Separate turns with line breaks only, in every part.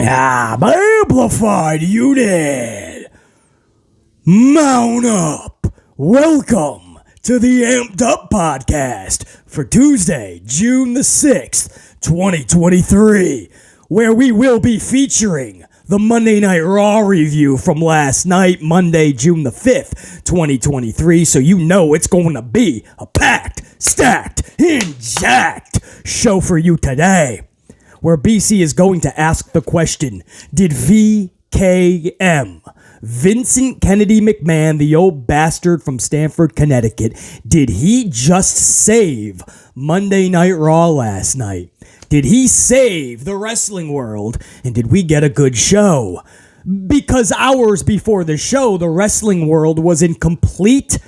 Amplified unit. Mount up. Welcome to the Amped Up Podcast for Tuesday, June the 6th, 2023, where we will be featuring the Monday Night Raw review from last night, Monday, June the 5th, 2023, so you know it's going to be a packed, stacked, and jacked show for you today, where BC is going to ask the question, did VKM, Vincent Kennedy McMahon, the old bastard from Stamford, Connecticut, did he just save Monday Night Raw last night? Did he save the wrestling world? And did we get a good show? Because hours before the show, the wrestling world was in complete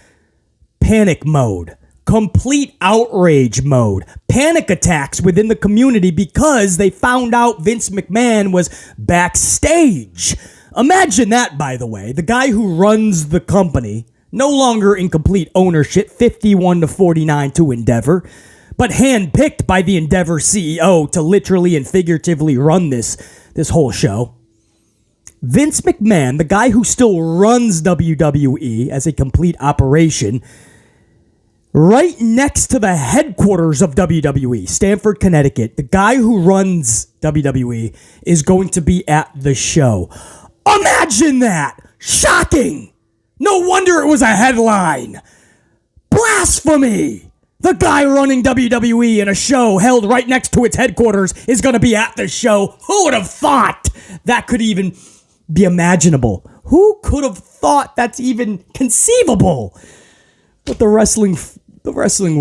panic mode. Complete outrage mode. Panic attacks within the community because they found out Vince McMahon was backstage. Imagine that, by the way. The guy who runs the company, no longer in complete ownership, 51-49 to Endeavor, but handpicked by the Endeavor CEO to literally and figuratively run this whole show. Vince McMahon, the guy who still runs WWE as a complete operation, right next to the headquarters of WWE, Stamford, Connecticut, the guy who runs WWE is going to be at the show. Imagine that! Shocking! No wonder it was a headline! Blasphemy! The guy running WWE in a show held right next to its headquarters is going to be at the show. Who would have thought that could even be imaginable? Who could have thought that's even conceivable? But the wrestling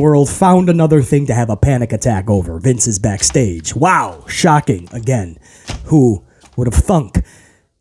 world found another thing to have a panic attack over. Vince is backstage. Wow, shocking. Again, who would have thunk?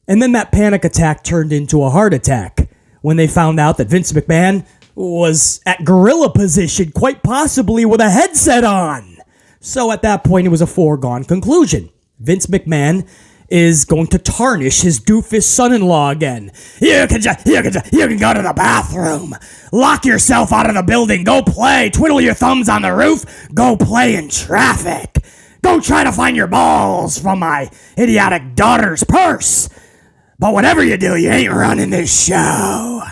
And then that panic attack turned into a heart attack when they found out that Vince McMahon was at gorilla position, quite possibly with a headset on. So at that point, it was a foregone conclusion. Vince McMahon is going to tarnish his doofus son-in-law again. You can go to the bathroom. Lock yourself out of the building. Go play. Twiddle your thumbs on the roof. Go play in traffic. Go try to find your balls from my idiotic daughter's purse. But whatever you do, you ain't running this show.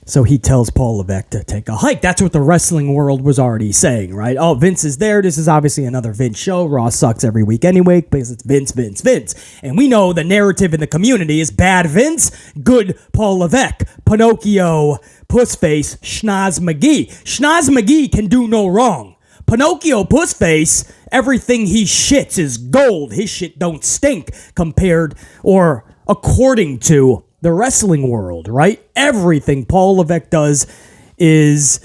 So he tells Paul Levesque to take a hike. That's what the wrestling world was already saying, right? Oh, Vince is there. This is obviously another Vince show. Raw sucks every week anyway because it's Vince. And we know the narrative in the community is bad Vince, good Paul Levesque, Pinocchio, Pussface, Schnoz McGee. Schnoz McGee can do no wrong. Pinocchio Pussface, everything he shits is gold. His shit don't stink compared or according to the wrestling world, right? Everything Paul Levesque does is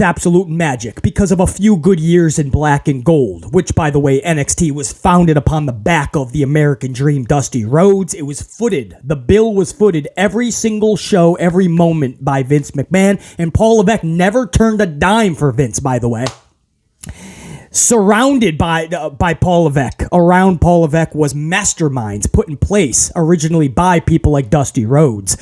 absolute magic because of a few good years in black and gold, which, by the way, NXT was founded upon the back of the American Dream, Dusty Rhodes. It was footed. The bill was footed every single show, every moment by Vince McMahon, and Paul Levesque never turned a dime for Vince, by the way. Surrounded by Paul Levesque, around Paul Levesque was masterminds put in place originally by people like Dusty Rhodes.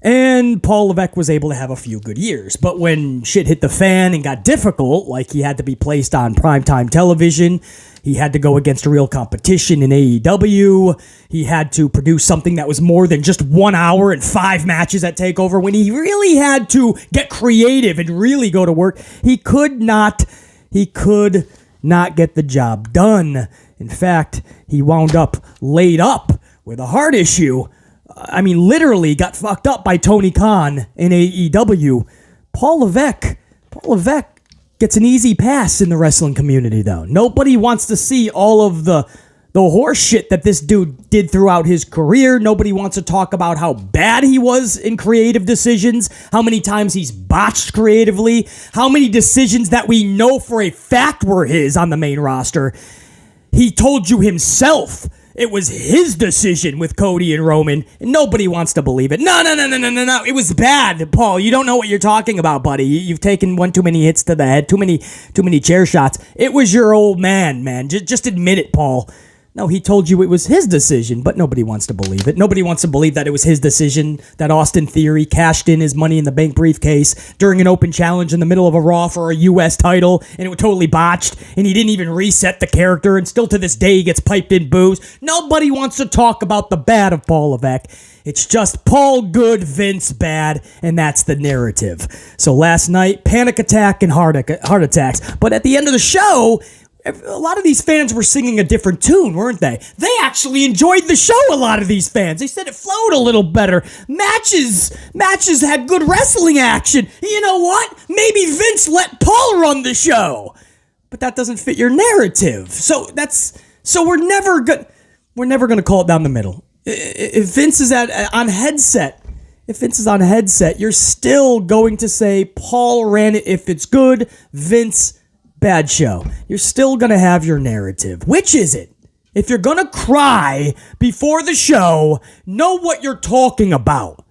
And Paul Levesque was able to have a few good years. But when shit hit the fan and got difficult, like he had to be placed on primetime television, he had to go against real competition in AEW, he had to produce something that was more than just 1 hour and 5 matches at TakeOver, when he really had to get creative and really go to work, he could not get the job done. In fact, he wound up laid up with a heart issue. I mean, literally got fucked up by Tony Khan in AEW. Paul Levesque gets an easy pass in the wrestling community, though. Nobody wants to see all of the horse shit that this dude did throughout his career. Nobody wants to talk about how bad he was in creative decisions, how many times he's botched creatively, how many decisions that we know for a fact were his on the main roster. He told you himself it was his decision with Cody and Roman, and nobody wants to believe it. No. It was bad, Paul. You don't know what you're talking about, buddy. You've taken one too many hits to the head, too many chair shots. It was your old man. Just admit it, Paul. No, he told you it was his decision, but nobody wants to believe it. Nobody wants to believe that it was his decision, that Austin Theory cashed in his Money in the Bank briefcase during an open challenge in the middle of a Raw for a U.S. title, and it was totally botched, and he didn't even reset the character, and still to this day he gets piped in boos. Nobody wants to talk about the bad of Paul Levesque. It's just Paul good, Vince bad, and that's the narrative. So last night, panic attack and heart attacks. But at the end of the show, a lot of these fans were singing a different tune, weren't they? They actually enjoyed the show, a lot of these fans. They said it flowed a little better. Matches had good wrestling action. You know what? Maybe Vince let Paul run the show. But that doesn't fit your narrative. So we're never going to call it down the middle. If Vince is on headset, you're still going to say Paul ran it if it's good, Vince bad show. You're still going to have your narrative. Which is it? If you're going to cry before the show, know what you're talking about.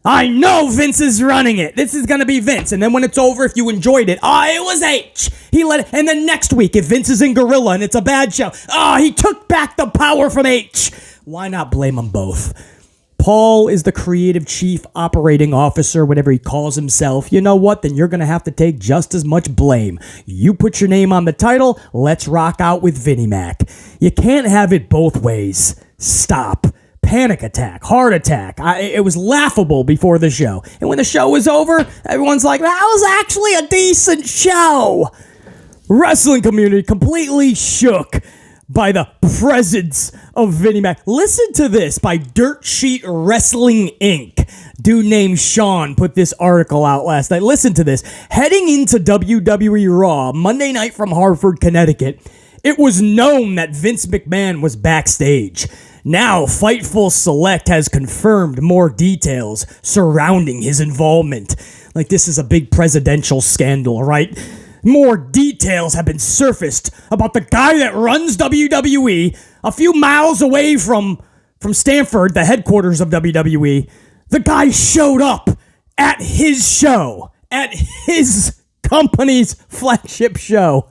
I know Vince is running it. This is going to be Vince. And then when it's over, if you enjoyed it, it was H. And then next week, if Vince is in Gorilla and it's a bad show, he took back the power from H. Why not blame them both? Paul is the creative chief operating officer, whatever he calls himself. You know what? Then you're going to have to take just as much blame. You put your name on the title. Let's rock out with Vinnie Mac. You can't have it both ways. Stop. Panic attack, heart attack. It was laughable before the show. And when the show was over, everyone's like, that was actually a decent show. Wrestling community completely shook by the presence of Vinnie Mac. Listen to this by Dirt Sheet Wrestling Inc. Dude named Sean put this article out last night. Listen to this. Heading into WWE Raw, Monday night from Hartford, Connecticut, it was known that Vince McMahon was backstage. Now, Fightful Select has confirmed more details surrounding his involvement. Like this is a big presidential scandal, right? More details have been surfaced about the guy that runs WWE a few miles away from Stamford, the headquarters of WWE. The guy showed up at his show, at his company's flagship show.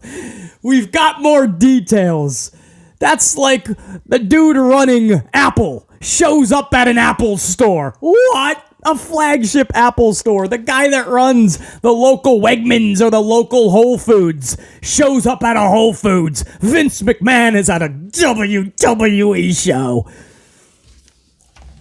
We've got more details. That's like the dude running Apple shows up at an Apple store. What? A flagship Apple store. The guy that runs the local Wegmans or the local Whole Foods shows up at a Whole Foods. Vince McMahon is at a WWE show.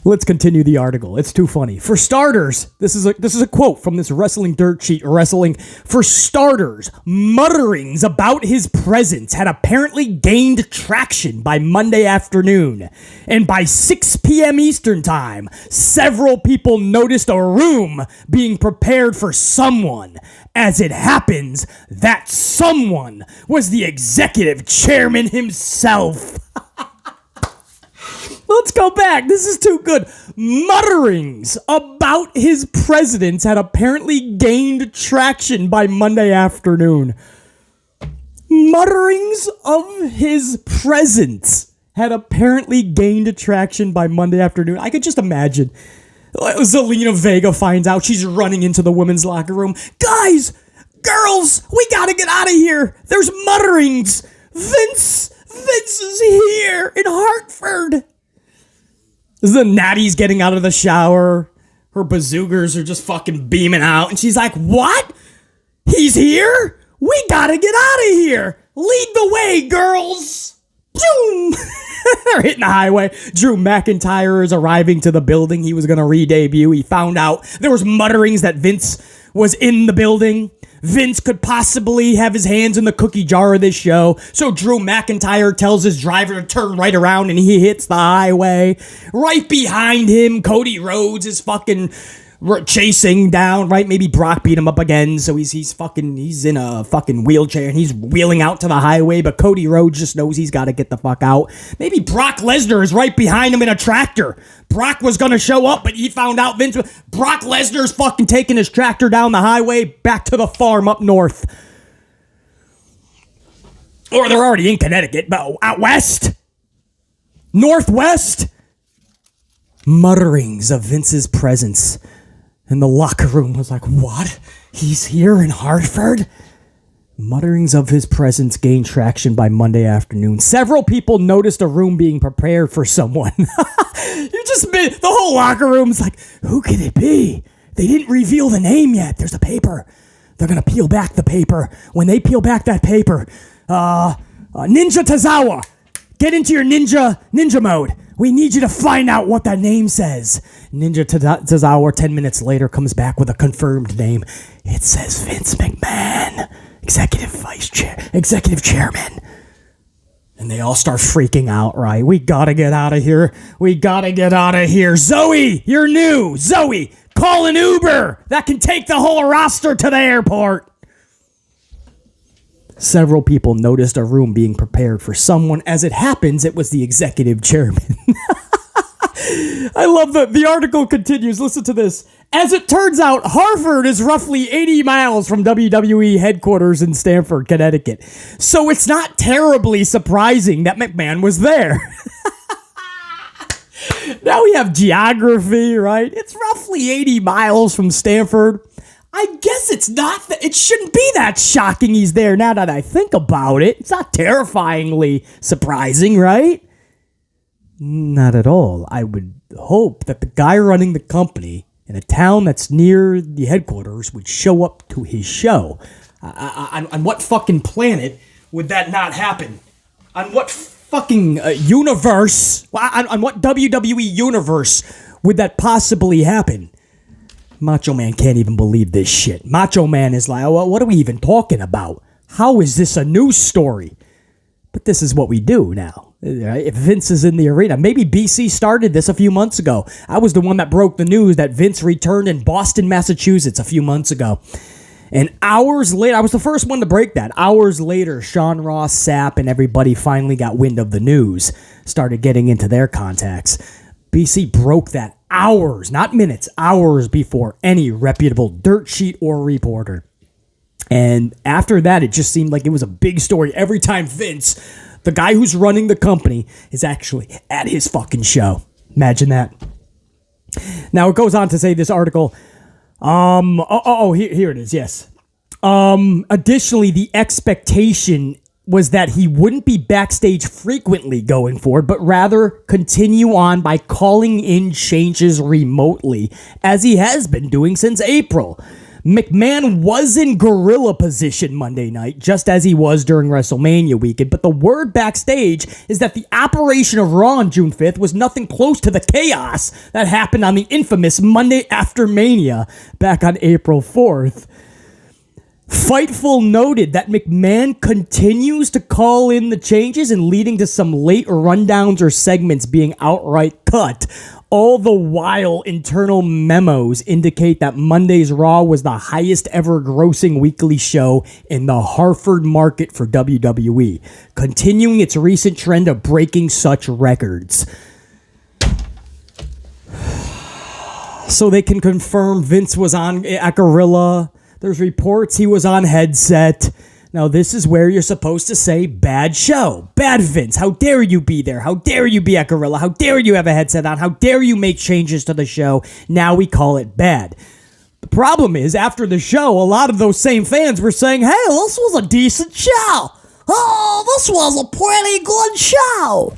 Let's continue the article. It's too funny. For starters, this is a quote from this Wrestling Dirt Sheet Wrestling. For starters, mutterings about his presence had apparently gained traction by Monday afternoon. And by 6 p.m. Eastern Time, several people noticed a room being prepared for someone. As it happens, that someone was the executive chairman himself. Let's go back. This is too good. Mutterings about his presence had apparently gained traction by Monday afternoon. Mutterings of his presence had apparently gained traction by Monday afternoon. I could just imagine. Zelina Vega finds out. She's running into the women's locker room. Guys, girls, we gotta get out of here. There's mutterings. Vince is here in Hartford. The Natty's getting out of the shower. Her bazoogers are just fucking beaming out. And she's like, what? He's here? We gotta get out of here. Lead the way, girls. Boom. They're hitting the highway. Drew McIntyre is arriving to the building. He was going to re-debut. He found out there was mutterings that Vince was in the building. Vince could possibly have his hands in the cookie jar of this show. So Drew McIntyre tells his driver to turn right around and he hits the highway. Right behind him, Cody Rhodes is fucking chasing down, right? Maybe Brock beat him up again, so he's in a fucking wheelchair and he's wheeling out to the highway, but Cody Rhodes just knows he's got to get the fuck out. Maybe Brock Lesnar is right behind him in a tractor. Brock was going to show up, but he found out Brock Lesnar's fucking taking his tractor down the highway back to the farm up north. Or they're already in Connecticut, but out west? Northwest? Mutterings of Vince's presence. And the locker room was like, what? He's here in Hartford? Mutterings of his presence gained traction by Monday afternoon. Several people noticed a room being prepared for someone. The whole locker room's like, who could it be? They didn't reveal the name yet. There's a paper. They're going to peel back the paper. When they peel back that paper, Ninja Tozawa, get into your ninja mode. We need you to find out what that name says. Ninja Tozawa, 10 minutes later, comes back with a confirmed name. It says Vince McMahon, executive chairman. And they all start freaking out, right? We gotta get out of here. Zoey, you're new. Zoey, call an Uber that can take the whole roster to the airport. Several people noticed a room being prepared for someone. As it happens, it was the executive chairman. I love the article continues. Listen to this. As it turns out, Hartford is roughly 80 miles from WWE headquarters in Stamford, Connecticut. So it's not terribly surprising that McMahon was there. Now we have geography, right? It's roughly 80 miles from Stamford. I guess it shouldn't be that shocking he's there now that I think about it. It's not terrifyingly surprising, right? Not at all. I would hope that the guy running the company in a town that's near the headquarters would show up to his show. On what fucking planet would that not happen? On what fucking universe? On what WWE universe would that possibly happen? Macho Man can't even believe this shit. Macho Man is like, well, what are we even talking about? How is this a news story? But this is what we do now. If Vince is in the arena, maybe BC started this a few months ago. I was the one that broke the news that Vince returned in Boston, Massachusetts a few months ago. And hours later, I was the first one to break that. Hours later, Sean Ross Sapp and everybody finally got wind of the news, started getting into their contacts. BC broke that hours, not minutes, hours before any reputable dirt sheet or reporter. And after that, it just seemed like it was a big story every time Vince, the guy who's running the company, is actually at his fucking show. Imagine that. Now, it goes on to say, this article, here it is, yes. Additionally, the expectation was that he wouldn't be backstage frequently going forward, but rather continue on by calling in changes remotely, as he has been doing since April. McMahon was in gorilla position Monday night, just as he was during WrestleMania weekend, but the word backstage is that the operation of Raw on June 5th was nothing close to the chaos that happened on the infamous Monday after Mania back on April 4th. Fightful noted that McMahon continues to call in the changes and leading to some late rundowns or segments being outright cut. All the while, internal memos indicate that Monday's Raw was the highest ever grossing weekly show in the Hartford market for WWE, continuing its recent trend of breaking such records. So they can confirm Vince was on at Gorilla. There's reports he was on headset. Now, this is where you're supposed to say, bad show. Bad Vince. How dare you be there? How dare you be at Gorilla? How dare you have a headset on? How dare you make changes to the show? Now we call it bad. The problem is, after the show, a lot of those same fans were saying, hey, this was a decent show. Oh, this was a pretty good show.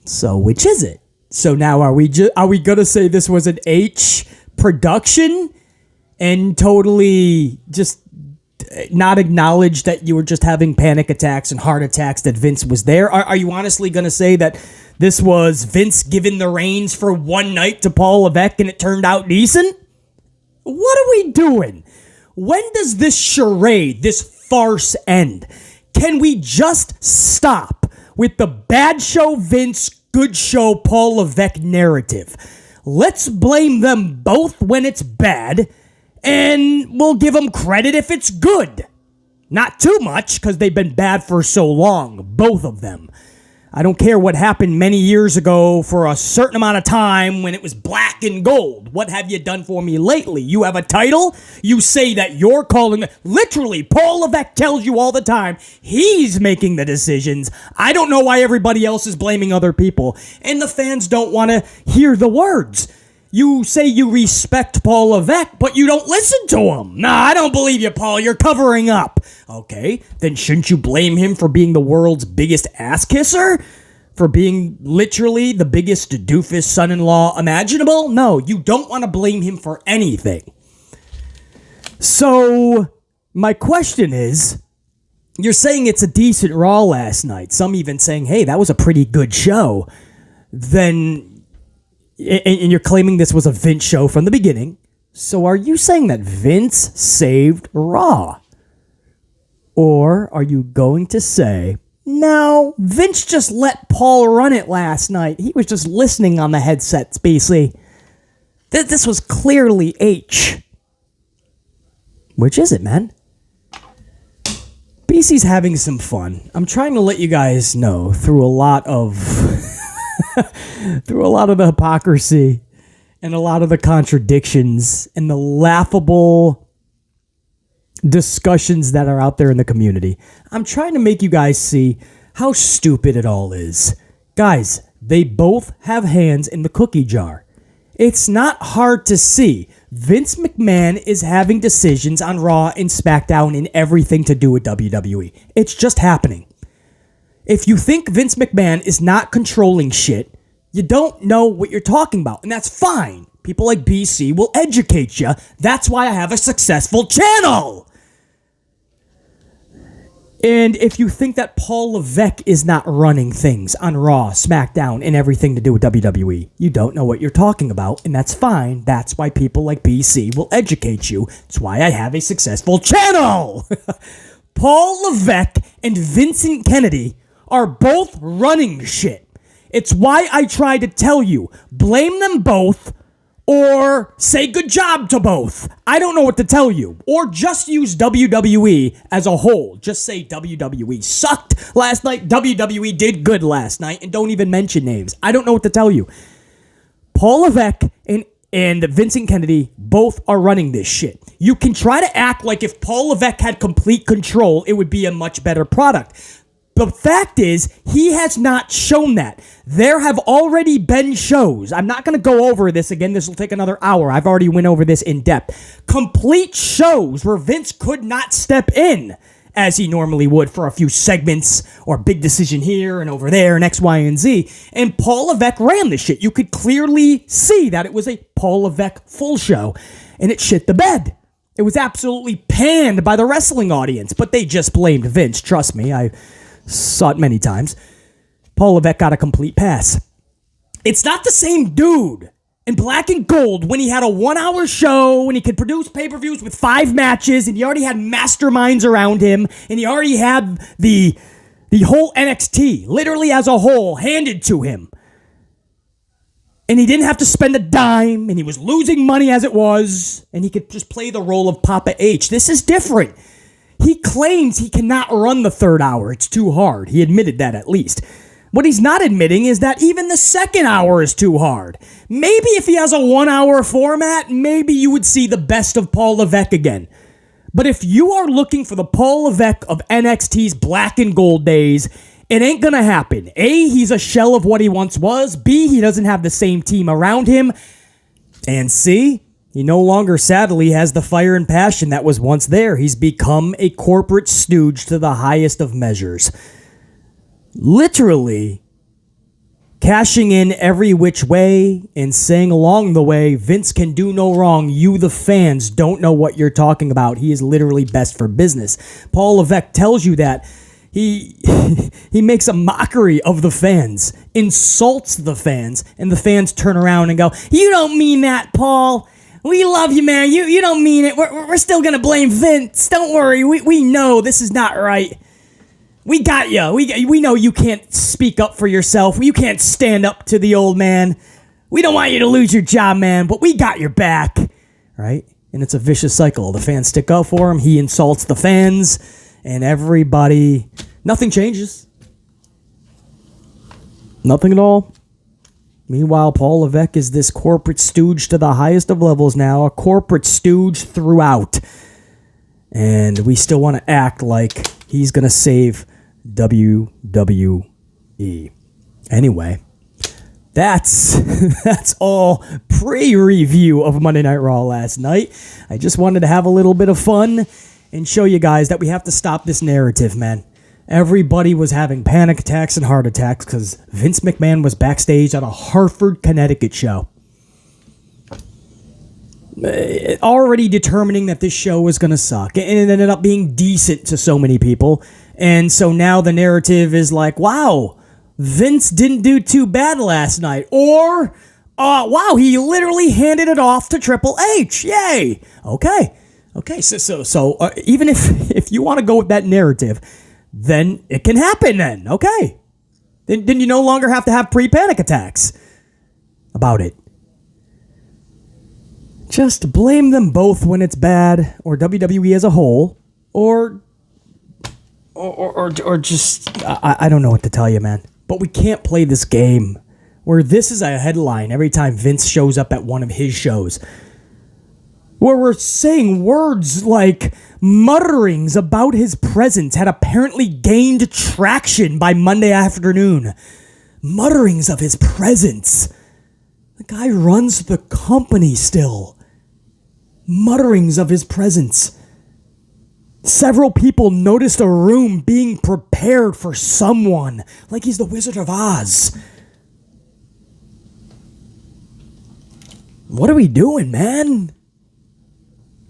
So, which is it? So now are we going to say this was an H production? And totally just not acknowledge that you were just having panic attacks and heart attacks, that Vince was there? Are you honestly going to say that this was Vince giving the reins for one night to Paul Levesque and it turned out decent? What are we doing? When does this charade, this farce end? Can we just stop with the bad show Vince, good show Paul Levesque narrative? Let's blame them both when it's bad, and we'll give them credit if it's good. Not too much, because they've been bad for so long, both of them. I don't care what happened many years ago for a certain amount of time when it was black and gold. What have you done for me lately? You have a title? You say that you're calling... Literally, Paul Levesque tells you all the time he's making the decisions. I don't know why everybody else is blaming other people. And the fans don't want to hear the words. You say you respect Paul Levesque, but you don't listen to him. Nah, I don't believe you, Paul. You're covering up. Okay, then shouldn't you blame him for being the world's biggest ass kisser? For being literally the biggest doofus son-in-law imaginable? No, you don't want to blame him for anything. So, my question is, you're saying it's a decent Raw last night. Some even saying, hey, that was a pretty good show. Then... And you're claiming this was a Vince show from the beginning. So are you saying that Vince saved Raw? Or are you going to say, no, Vince just let Paul run it last night. He was just listening on the headsets, basically. This was clearly H. Which is it, man? BC's having some fun. I'm trying to let you guys know through a lot of... through a lot of the hypocrisy and a lot of the contradictions and the laughable discussions that are out there in the community. I'm trying to make you guys see how stupid it all is. Guys, they both have hands in the cookie jar. It's not hard to see. Vince McMahon is having decisions on Raw and SmackDown and everything to do with WWE. It's just happening. If you think Vince McMahon is not controlling shit, you don't know what you're talking about, and that's fine. People like BC will educate you. That's why I have a successful channel. And if you think that Paul Levesque is not running things on Raw, SmackDown, and everything to do with WWE, you don't know what you're talking about, and that's fine. That's why people like BC will educate you. That's why I have a successful channel. Paul Levesque and Vincent Kennedy are both running shit. It's why I try to tell you, blame them both or say good job to both. I don't know what to tell you. Or just use WWE as a whole. Just say WWE sucked last night, WWE did good last night, and don't even mention names. I don't know what to tell you. Paul Levesque and Vincent Kennedy both are running this shit. You can try to act like if Paul Levesque had complete control, it would be a much better product. The fact is, he has not shown that. There have already been shows. I'm not going to go over this again. This will take another hour. I've already went over this in depth. Complete shows where Vince could not step in as he normally would for a few segments or big decision here and over there and X, Y, and Z. And Paul Levesque ran the shit. You could clearly see that it was a Paul Levesque full show, and it shit the bed. It was absolutely panned by the wrestling audience, but they just blamed Vince. Trust me, I saw it many times. Paul Levesque got a complete pass. It's not the same dude in black and gold when he had a 1-hour show and he could produce pay-per-views with 5 matches and he already had masterminds around him and he already had the whole NXT, literally as a whole, handed to him. And he didn't have to spend a dime and he was losing money as it was and he could just play the role of Papa H. This is different. He claims he cannot run the 3rd hour. It's too hard. He admitted that at least. What he's not admitting is that even the 2nd hour is too hard. Maybe if he has a 1-hour format, maybe you would see the best of Paul Levesque again. But if you are looking for the Paul Levesque of NXT's black and gold days, it ain't gonna happen. A, he's a shell of what he once was. B, he doesn't have the same team around him. And C, he no longer, sadly, has the fire and passion that was once there. He's become a corporate stooge to the highest of measures. Literally cashing in every which way and saying along the way, Vince can do no wrong. You, the fans, don't know what you're talking about. He is literally best for business. Paul Levesque tells you that. He makes a mockery of the fans, insults the fans, and the fans turn around and go, "You don't mean that, Paul. We love you, man. You don't mean it. We're still going to blame Vince. Don't worry. We know this is not right. We got you. We know you can't speak up for yourself. You can't stand up to the old man. We don't want you to lose your job, man, but we got your back." Right? And it's a vicious cycle. The fans stick up for him. He insults the fans. And everybody... Nothing changes. Nothing at all. Meanwhile, Paul Levesque is this corporate stooge to the highest of levels now, a corporate stooge throughout. And we still want to act like he's going to save WWE. Anyway, that's all pre-review of Monday Night Raw last night. I just wanted to have a little bit of fun and show you guys that we have to stop this narrative, man. Everybody was having panic attacks and heart attacks because Vince McMahon was backstage at a Hartford, Connecticut show. Already determining that this show was going to suck. And it ended up being decent to so many people. And so now the narrative is like, wow, Vince didn't do too bad last night. Or, wow, he literally handed it off to Triple H. Yay. Okay, so even if you want to go with that narrative, then it can happen then. Okay. Then you no longer have to have pre-panic attacks about it. Just blame them both when it's bad, or WWE as a whole, or just, I don't know what to tell you, man. But we can't play this game where this is a headline every time Vince shows up at one of his shows, where we're saying words like mutterings about his presence had apparently gained traction by Monday afternoon. Mutterings of his presence. The guy runs the company still. Mutterings of his presence. Several people noticed a room being prepared for someone, like he's the Wizard of Oz. What are we doing, man?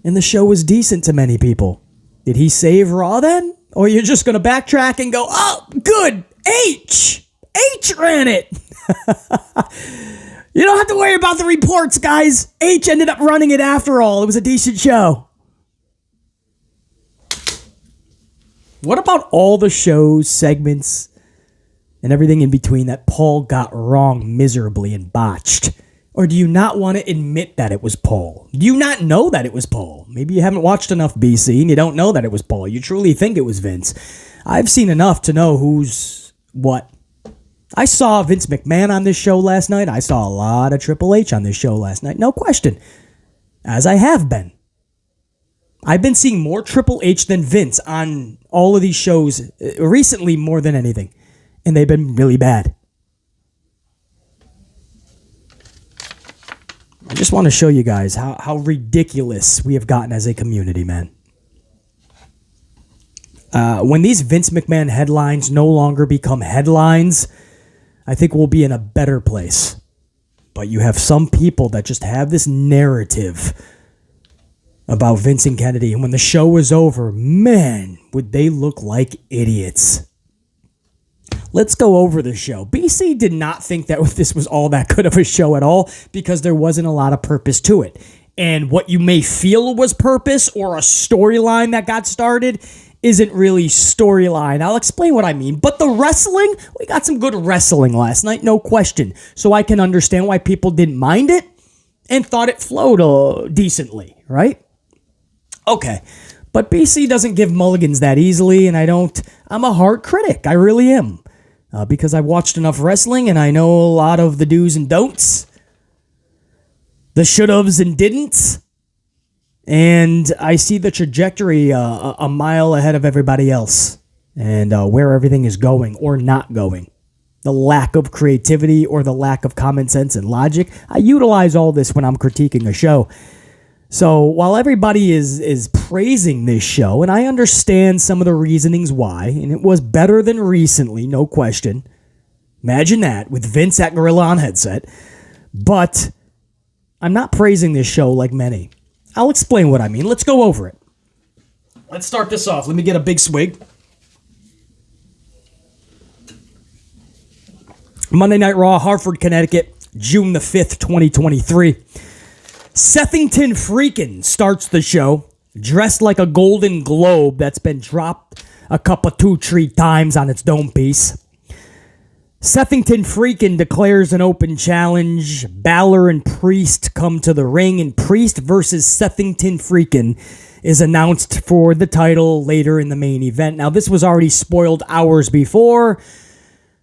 And the show was decent to many people. Did he save Raw then? Or you're just going to backtrack and go, oh, good, H ran it. You don't have to worry about the reports, guys. H ended up running it after all. It was a decent show. What about all the shows, segments, and everything in between that Paul got wrong miserably and botched? Or do you not want to admit that it was Paul? Do you not know that it was Paul? Maybe you haven't watched enough BC and you don't know that it was Paul. You truly think it was Vince. I've seen enough to know who's what. I saw Vince McMahon on this show last night. I saw a lot of Triple H on this show last night. No question. As I have been. I've been seeing more Triple H than Vince on all of these shows recently more than anything. And they've been really bad. I just want to show you guys how ridiculous we have gotten as a community, man. When these Vince McMahon headlines no longer become headlines, I think we'll be in a better place. But you have some people that just have this narrative about Vince and Kennedy. And when the show was over, man, would they look like idiots. Let's go over the show. BC did not think that this was all that good of a show at all because there wasn't a lot of purpose to it. And what you may feel was purpose or a storyline that got started isn't really storyline. I'll explain what I mean. But the wrestling, we got some good wrestling last night, no question. So I can understand why people didn't mind it and thought it flowed decently, right? Okay. But BC doesn't give mulligans that easily, and I'm a hard critic. I really am. Because I've watched enough wrestling, and I know a lot of the do's and don'ts. The should-haves and didn'ts. And I see the trajectory a mile ahead of everybody else. And where everything is going or not going. The lack of creativity or the lack of common sense and logic. I utilize all this when I'm critiquing a show. So while everybody is praising this show, and I understand some of the reasonings why, and it was better than recently, no question. Imagine that, with Vince at Gorilla on headset. But I'm not praising this show like many. I'll explain what I mean. Let's go over it. Let's start this off. Let me get a big swig. Monday Night Raw, Hartford, Connecticut, June the 5th, 2023. Sethington Freakn starts the show, dressed like a golden globe that's been dropped a couple 2-3 times on its dome piece. Sethington Freakn declares an open challenge. Balor and Priest come to the ring, and Priest versus Sethington Freakn is announced for the title later in the main event. Now, this was already spoiled hours before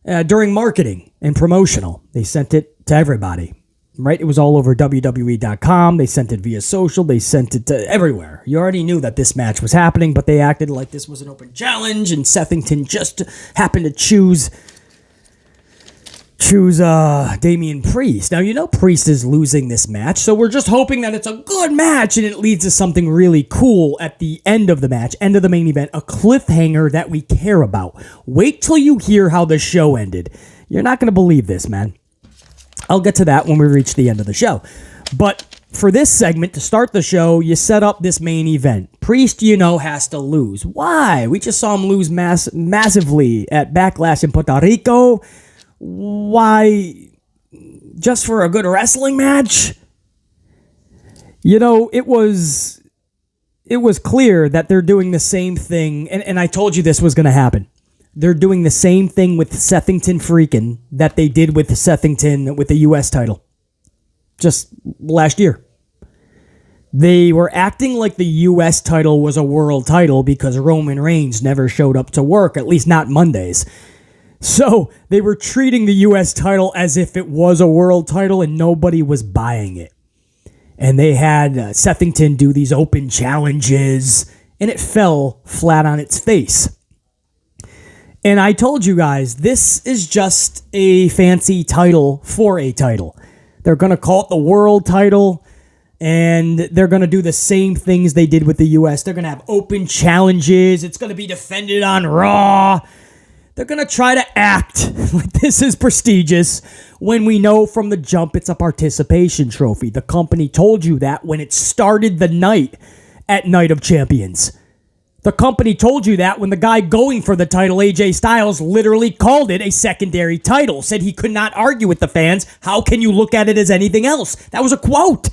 during marketing and promotional. They sent it to everybody. Right? It was all over WWE.com. They sent it via social. They sent it to everywhere. You already knew that this match was happening, but they acted like this was an open challenge, and Sethington just happened to choose choose Damien Priest. Now, you know Priest is losing this match, so we're just hoping that it's a good match and it leads to something really cool at the end of the match, end of the main event, a cliffhanger that we care about. Wait till you hear how the show ended. You're not going to believe this, man. I'll get to that when we reach the end of the show. But for this segment, to start the show, you set up this main event. Priest, you know, has to lose. Why? We just saw him lose massively at Backlash in Puerto Rico. Why? Just for a good wrestling match? You know, it was clear that they're doing the same thing, and I told you this was going to happen. They're doing the same thing with Sethington Freakn that they did with Sethington with the U.S. title. Just last year. They were acting like the U.S. title was a world title because Roman Reigns never showed up to work, at least not Mondays. So they were treating the U.S. title as if it was a world title and nobody was buying it. And they had Sethington do these open challenges and it fell flat on its face. And I told you guys, this is just a fancy title for a title. They're going to call it the world title, and they're going to do the same things they did with the U.S. They're going to have open challenges. It's going to be defended on Raw. They're going to try to act like this is prestigious when we know from the jump it's a participation trophy. The company told you that when it started the night at Night of Champions. The company told you that when the guy going for the title, AJ Styles, literally called it a secondary title, said he could not argue with the fans. How can you look at it as anything else? That was a quote.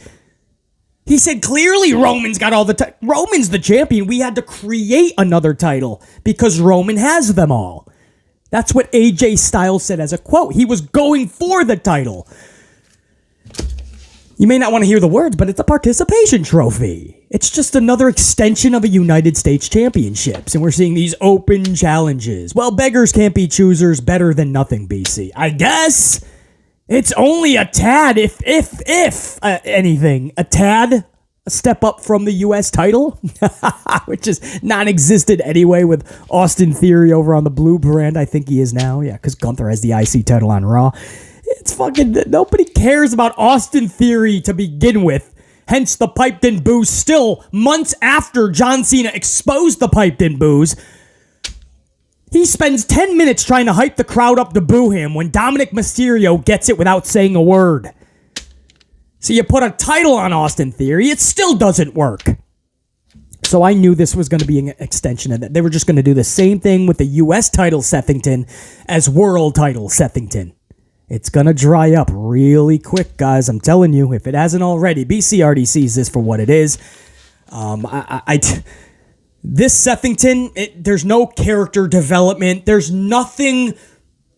He said clearly Roman's got all the Roman's the champion. We had to create another title because Roman has them all. That's what AJ Styles said as a quote. He was going for the title. You may not want to hear the words, but it's a participation trophy. It's just another extension of a United States Championships, and we're seeing these open challenges. Well, beggars can't be choosers, better than nothing, BC. I guess it's only a tad, if anything, a tad, a step up from the U.S. title, which is non-existent anyway with Austin Theory over on the blue brand. I think he is now, yeah, because Gunther has the IC title on Raw. It's fucking, nobody cares about Austin Theory to begin with. Hence the piped-in boos still months after John Cena exposed the piped-in boos. He spends 10 minutes trying to hype the crowd up to boo him when Dominik Mysterio gets it without saying a word. So you put a title on Austin Theory, it still doesn't work. So I knew this was going to be an extension of that. They were just going to do the same thing with the U.S. title Sethington as world title Sethington. It's going to dry up really quick, guys. I'm telling you, if it hasn't already, BC already sees this for what it is. This Sethington, there's no character development. There's nothing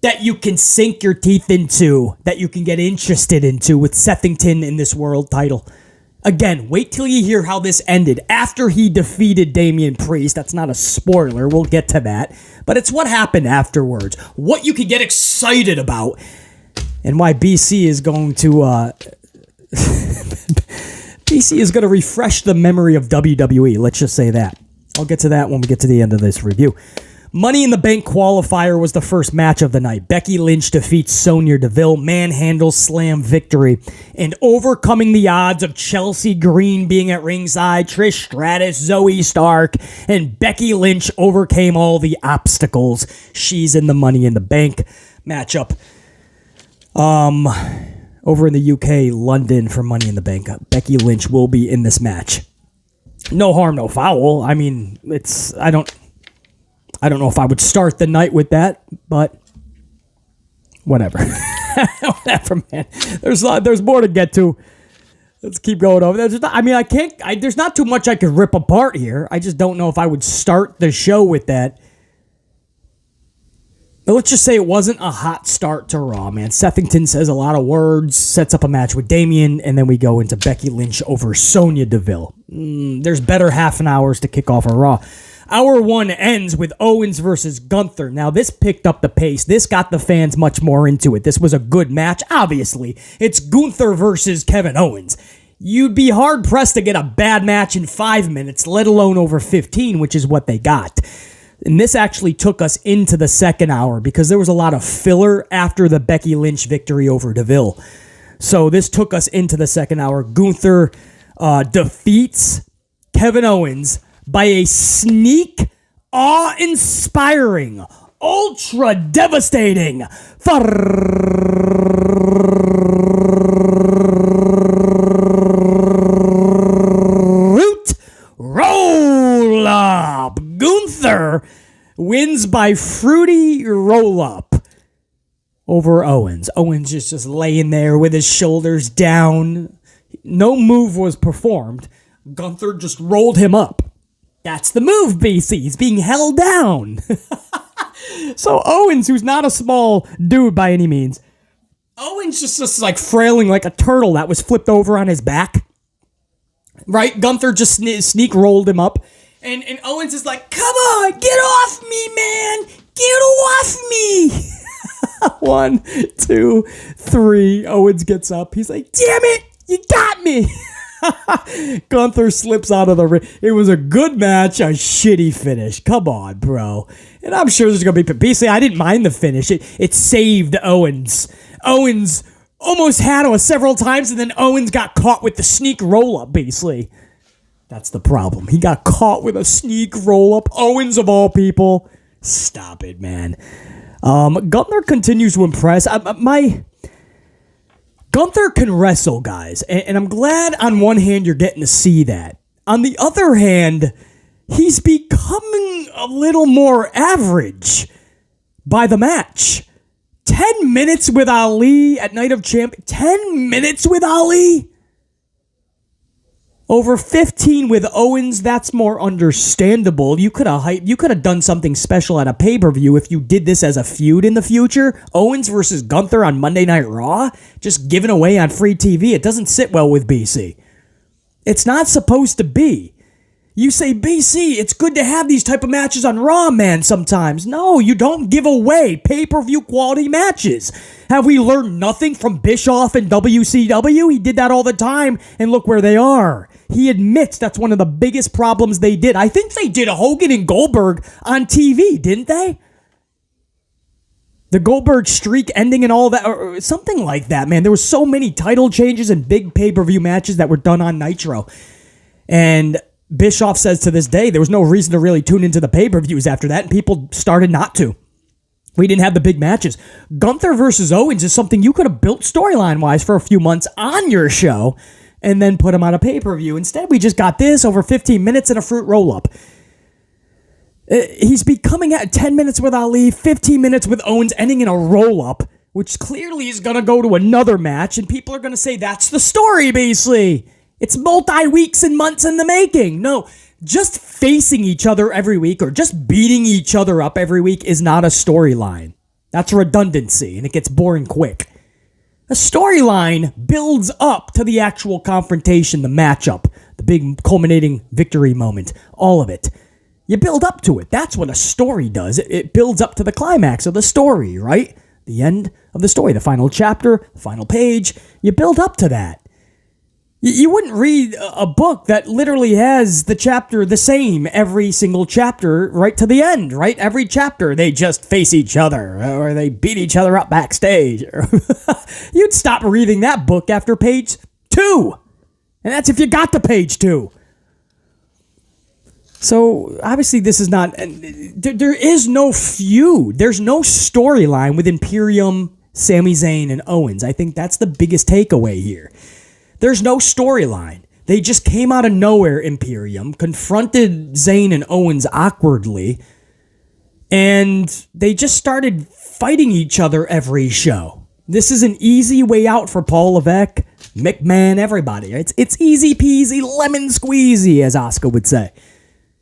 that you can sink your teeth into, that you can get interested into with Sethington in this world title. Again, wait till you hear how this ended after he defeated Damien Priest. That's not a spoiler. We'll get to that. But it's what happened afterwards. What you can get excited about. And why BC is going to BC is going to refresh the memory of WWE. Let's just say that. I'll get to that when we get to the end of this review. Money in the Bank qualifier was the first match of the night. Becky Lynch defeats Sonya Deville, manhandle slam victory, and overcoming the odds of Chelsea Green being at ringside, Trish Stratus, Zoe Stark, and Becky Lynch overcame all the obstacles. She's in the Money in the Bank matchup. Over in the UK, London for Money in the Bank. Becky Lynch will be in this match. No harm, no foul. I mean, I don't know if I would start the night with that, but whatever. Whatever, man. There's more to get to. Let's keep going over. There's not too much I could rip apart here. I just don't know if I would start the show with that. But let's just say it wasn't a hot start to Raw, man. Sethington says a lot of words, sets up a match with Damien, and then we go into Becky Lynch over Sonya Deville. There's better half an hour to kick off a Raw. Hour 1 ends with Owens versus Gunther. Now, this picked up the pace. This got the fans much more into it. This was a good match, obviously. It's Gunther versus Kevin Owens. You'd be hard-pressed to get a bad match in 5 minutes, let alone over 15, which is what they got. And this actually took us into the second hour because there was a lot of filler after the Becky Lynch victory over Deville. So this took us into the second hour. Gunther defeats Kevin Owens by a sneak, awe-inspiring, ultra-devastating fruit roll-up. Gunther wins by fruity roll-up over Owens. Owens is just laying there with his shoulders down. No move was performed. Gunther just rolled him up. That's the move, BC. He's being held down. So Owens, who's not a small dude by any means, Owens just like frailing like a turtle that was flipped over on his back. Right? Gunther just sneak rolled him up. And Owens is like, come on, get off me, man. Get off me. 1, 2, 3. Owens gets up. He's like, damn it, you got me. Gunther slips out of the ring. It was a good match, a shitty finish. Come on, bro. And I'm sure there's going to be... Basically, I didn't mind the finish. It saved Owens. Owens almost had him several times, and then Owens got caught with the sneak roll-up, basically. That's the problem. He got caught with a sneak roll-up. Owens, of all people. Stop it, man. Gunther continues to impress. Gunther can wrestle, guys, and I'm glad on one hand you're getting to see that. On the other hand, he's becoming a little more average by the match. 10 minutes with Ali at Night of Champions. 10 minutes with Ali? Over 15 with Owens, that's more understandable. You could have done something special at a pay-per-view if you did this as a feud in the future. Owens versus Gunther on Monday Night Raw, just given away on free TV. It doesn't sit well with BC. It's not supposed to be. You say, BC, it's good to have these type of matches on Raw, man, sometimes. No, you don't give away pay-per-view quality matches. Have we learned nothing from Bischoff and WCW? He did that all the time, and look where they are. He admits that's one of the biggest problems they did. I think they did Hogan and Goldberg on TV, didn't they? The Goldberg streak ending and all that, or something like that, man. There were so many title changes and big pay-per-view matches that were done on Nitro. And Bischoff says to this day, there was no reason to really tune into the pay-per-views after that, and people started not to. We didn't have the big matches. Gunther versus Owens is something you could have built storyline-wise for a few months on your show, and then put him on a pay-per-view. Instead, we just got this over 15 minutes and a fruit roll-up. He's becoming at 10 minutes with Ali, 15 minutes with Owens, ending in a roll-up, which clearly is going to go to another match, and people are going to say, that's the story, basically. It's multi-weeks and months in the making. No, just facing each other every week or just beating each other up every week is not a storyline. That's redundancy, and it gets boring quick. A storyline builds up to the actual confrontation, the matchup, the big culminating victory moment, all of it. You build up to it. That's what a story does. It builds up to the climax of the story, right? The end of the story, the final chapter, the final page. You build up to that. You wouldn't read a book that literally has the chapter the same every single chapter right to the end, right? Every chapter, they just face each other or they beat each other up backstage. You'd stop reading that book after page 2. And that's if you got to page 2. So, obviously, this is not... There is no feud. There's no storyline with Imperium, Sami Zayn, and Owens. I think that's the biggest takeaway here. There's no storyline. They just came out of nowhere, Imperium, confronted Zayn and Owens awkwardly, and they just started fighting each other every show. This is an easy way out for Paul Levesque, McMahon, everybody. It's easy peasy, lemon squeezy, as Oscar would say.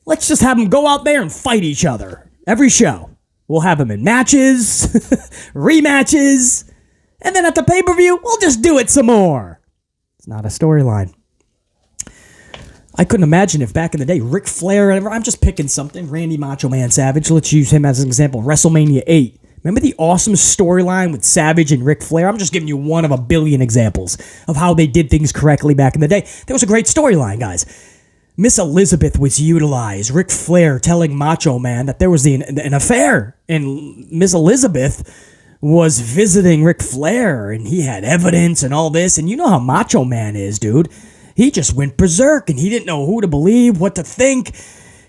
Let's just have them go out there and fight each other every show. We'll have them in matches, rematches, and then at the pay-per-view, we'll just do it some more. Not a storyline. I couldn't imagine if back in the day, Ric Flair, I'm just picking something, Randy Macho Man Savage, let's use him as an example, WrestleMania 8. Remember the awesome storyline with Savage and Ric Flair? I'm just giving you one of a billion examples of how they did things correctly back in the day. There was a great storyline, guys. Miss Elizabeth was utilized. Ric Flair telling Macho Man that there was an affair. And Miss Elizabeth was visiting Ric Flair, and he had evidence and all this. And you know how Macho Man is, dude. He just went berserk, and he didn't know who to believe, what to think.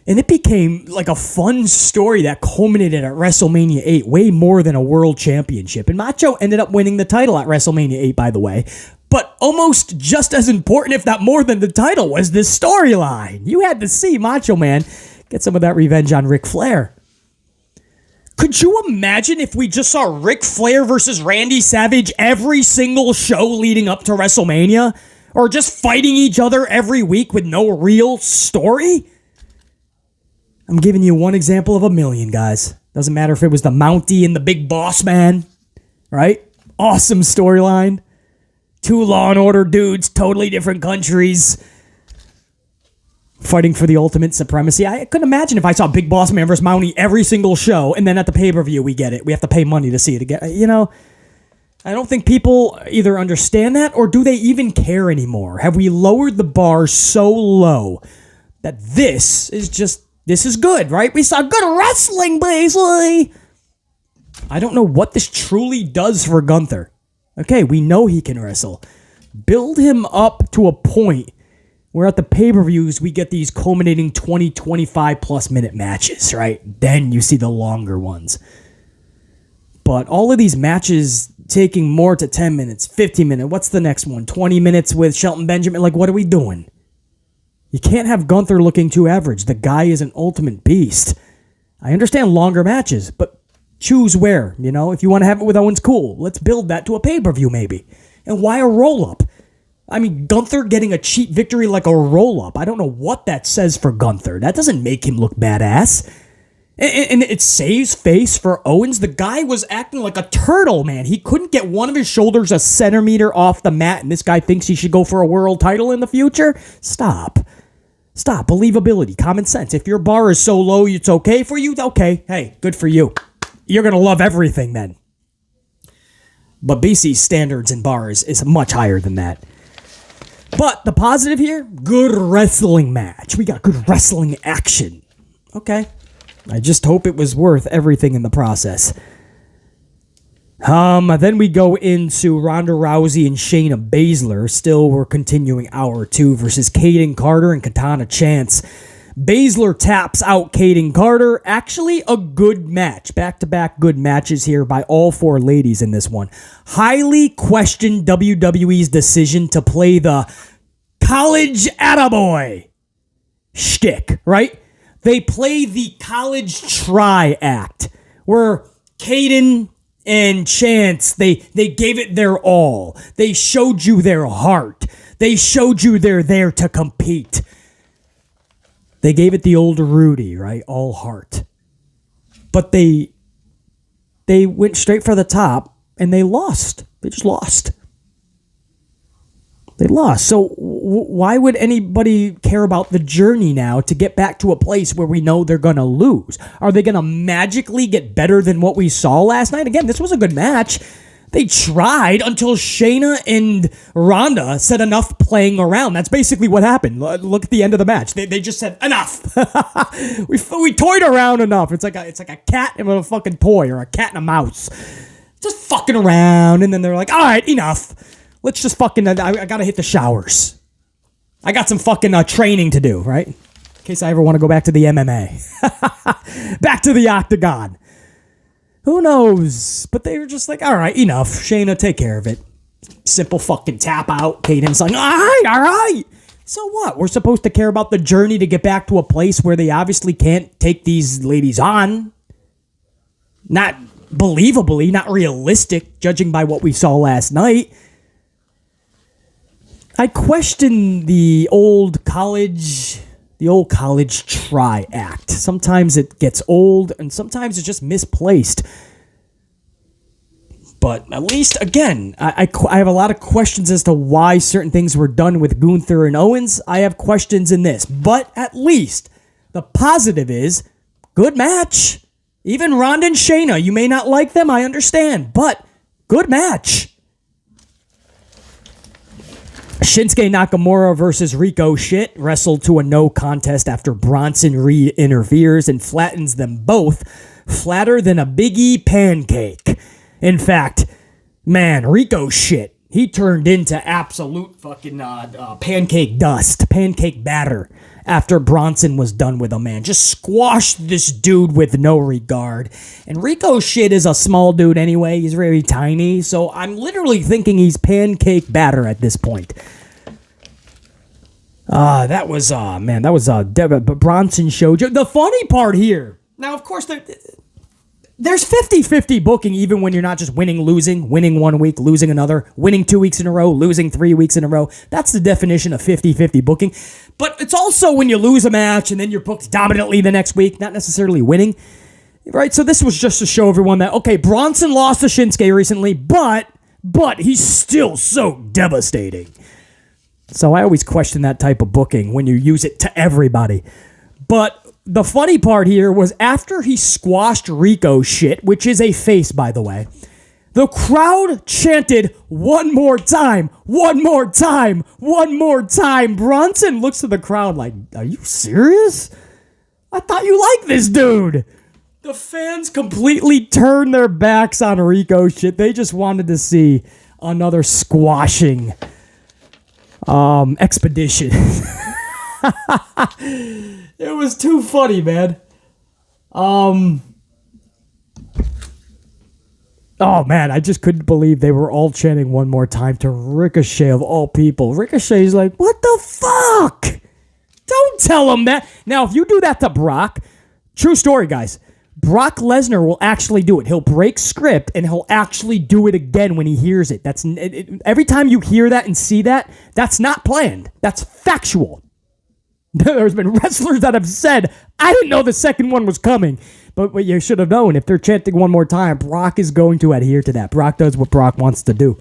And it became like a fun story that culminated at WrestleMania 8, way more than a world championship. And Macho ended up winning the title at WrestleMania 8, by the way. But almost just as important, if not more than the title, was this storyline. You had to see Macho Man get some of that revenge on Ric Flair. Could you imagine if we just saw Ric Flair versus Randy Savage every single show leading up to WrestleMania? Or just fighting each other every week with no real story? I'm giving you one example of a million, guys. Doesn't matter if it was the Mountie and the Big Boss Man, right? Awesome storyline. Two Law and Order dudes, totally different countries, fighting for the ultimate supremacy. I couldn't imagine if I saw Big Boss Man versus Mountie every single show, and then at the pay-per-view we get it. We have to pay money to see it again. You know, I don't think people either understand that, or do they even care anymore? Have we lowered the bar so low that this is good, right? We saw good wrestling, basically. I don't know what this truly does for Gunther. Okay, we know he can wrestle. Build him up to a point where at the pay-per-views we get these culminating 20, 25 plus minute matches, right? Then you see the longer ones. But all of these matches taking more to 10 minutes, 15 minutes. What's the next one? 20 minutes with Shelton Benjamin. Like, what are we doing? You can't have Gunther looking too average. The guy is an ultimate beast. I understand longer matches, but choose where, you know? If you want to have it with Owens, cool. Let's build that to a pay-per-view maybe. And why a roll-up? I mean, Gunther getting a cheap victory like a roll-up. I don't know what that says for Gunther. That doesn't make him look badass. And it saves face for Owens. The guy was acting like a turtle, man. He couldn't get one of his shoulders a centimeter off the mat, and this guy thinks he should go for a world title in the future? Stop. Believability, common sense. If your bar is so low it's okay for you, okay. Hey, good for you. You're going to love everything then. But BC's standards and bars is much higher than that. But the positive here, good wrestling match. We got good wrestling action. Okay. I just hope it was worth everything in the process. Then we go into Ronda Rousey and Shayna Baszler. Still, we're continuing hour 2 versus Kayden Carter and Katana Chance. Baszler taps out Kayden Carter. Actually, a good match. Back-to-back good matches here by all 4 ladies in this one. Highly questioned WWE's decision to play the college attaboy shtick, right? They play the college try act, where Kayden and Chance, they gave it their all. They showed you their heart. They showed you they're there to compete. They gave it the old Rudy, right? All heart. But they went straight for the top, and they lost. They just lost. They lost. So why would anybody care about the journey now to get back to a place where we know they're going to lose? Are they going to magically get better than what we saw last night? Again, this was a good match. They tried until Shayna and Ronda said enough playing around. That's basically what happened. Look at the end of the match. They just said enough. we toyed around enough. It's like a cat and a fucking toy, or a cat and a mouse. Just fucking around, and then they're like, all right, enough. Let's just fucking, I gotta hit the showers. I got some fucking training to do, right? In case I ever want to go back to the MMA. Back to the octagon. Who knows? But they were just like, all right, enough. Shayna, take care of it. Simple fucking tap out. Kayden's like, all right. So what? We're supposed to care about the journey to get back to a place where they obviously can't take these ladies on. Not believably, not realistic, judging by what we saw last night. I question the old college try act. Sometimes it gets old, and sometimes it's just misplaced. But at least, again, I have a lot of questions as to why certain things were done with Gunther and Owens. I have questions in this. But at least, the positive is, good match. Even Ronda and Shayna, you may not like them, I understand. But, good match. Shinsuke Nakamura versus Rico Shit wrestled to a no contest after Bronson Reed interferes and flattens them both flatter than a Biggie pancake. In fact, man, Rico Shit, he turned into absolute fucking pancake dust, pancake batter after Bronson was done with him, man. Just squashed this dude with no regard. And Rico Shit is a small dude anyway. He's very tiny. So I'm literally thinking he's pancake batter at this point. That was Bronson show. The funny part here, now of course there's 50-50 booking even when you're not just winning 1 week, losing another, winning 2 weeks in a row, losing 3 weeks in a row. That's the definition of 50-50 booking. But it's also when you lose a match and then you're booked dominantly the next week, not necessarily winning. Right? So this was just to show everyone that, okay, Bronson lost to Shinsuke recently, but he's still so devastating. So I always question that type of booking when you use it to everybody. But the funny part here was after he squashed Rico Shit, which is a face, by the way, the crowd chanted, "One more time, one more time, one more time." Bronson looks to the crowd like, are you serious? I thought you liked this dude. The fans completely turned their backs on Rico Shit. They just wanted to see another squashing expedition. It was too funny, man. Oh man, I just couldn't believe they were all chanting "one more time" to Ricochet of all people. Ricochet's like, what the fuck? Don't tell him that. Now, if you do that to Brock, true story, guys, Brock Lesnar will actually do it. He'll break script and he'll actually do it again when he hears it. Every time you hear that and see that, that's not planned. That's factual. There's been wrestlers that have said, I didn't know the second one was coming. But what you should have known, if they're chanting "one more time," Brock is going to adhere to that. Brock does what Brock wants to do.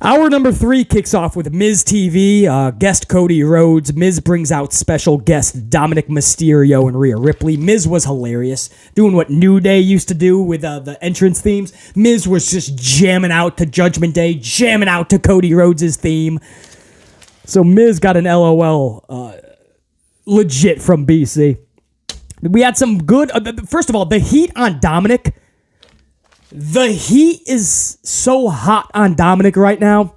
Hour number 3 kicks off with Miz TV, guest Cody Rhodes. Miz brings out special guest Dominik Mysterio and Rhea Ripley. Miz was hilarious, doing what New Day used to do with the entrance themes. Miz was just jamming out to Judgment Day, jamming out to Cody Rhodes' theme. So Miz got an LOL legit from BC. We had some good... first of all, the heat on Dominik. The heat is so hot on Dominik right now.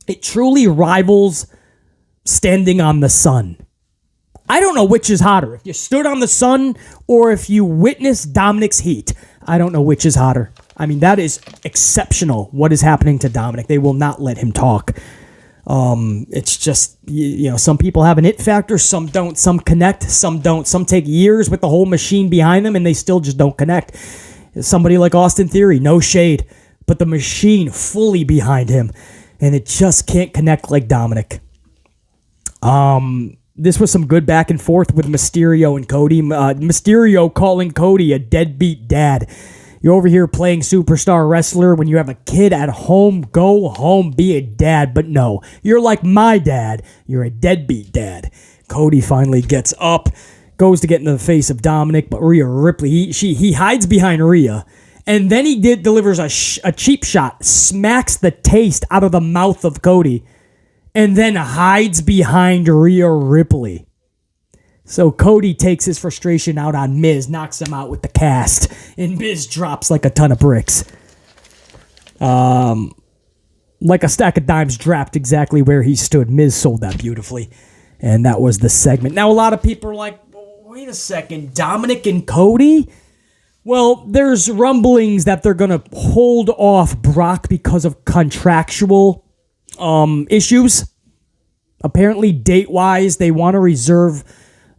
It truly rivals standing on the sun. I don't know which is hotter. If you stood on the sun or if you witnessed Dominik's heat. I don't know which is hotter. I mean, that is exceptional what is happening to Dominik. They will not let him talk. It's just, some people have an it factor, some don't, some connect, some don't. Some take years with the whole machine behind them and they still just don't connect. Somebody like Austin Theory, no shade, but the machine fully behind him, and it just can't connect like Dominik. This was some good back and forth with Mysterio and Cody. Mysterio calling Cody a deadbeat dad. You're over here playing superstar wrestler when you have a kid at home. Go home, be a dad. But no, you're like my dad. You're a deadbeat dad. Cody finally gets up, goes to get into the face of Dominik, but Rhea Ripley, he hides behind Rhea, and then he delivers a cheap shot, smacks the taste out of the mouth of Cody, and then hides behind Rhea Ripley. So Cody takes his frustration out on Miz, knocks him out with the cast, and Miz drops like a ton of bricks. Like a stack of dimes dropped exactly where he stood. Miz sold that beautifully, and that was the segment. Now, a lot of people are like, wait a second, Dominik and Cody? Well, there's rumblings that they're going to hold off Brock because of contractual issues. Apparently, date-wise, they want to reserve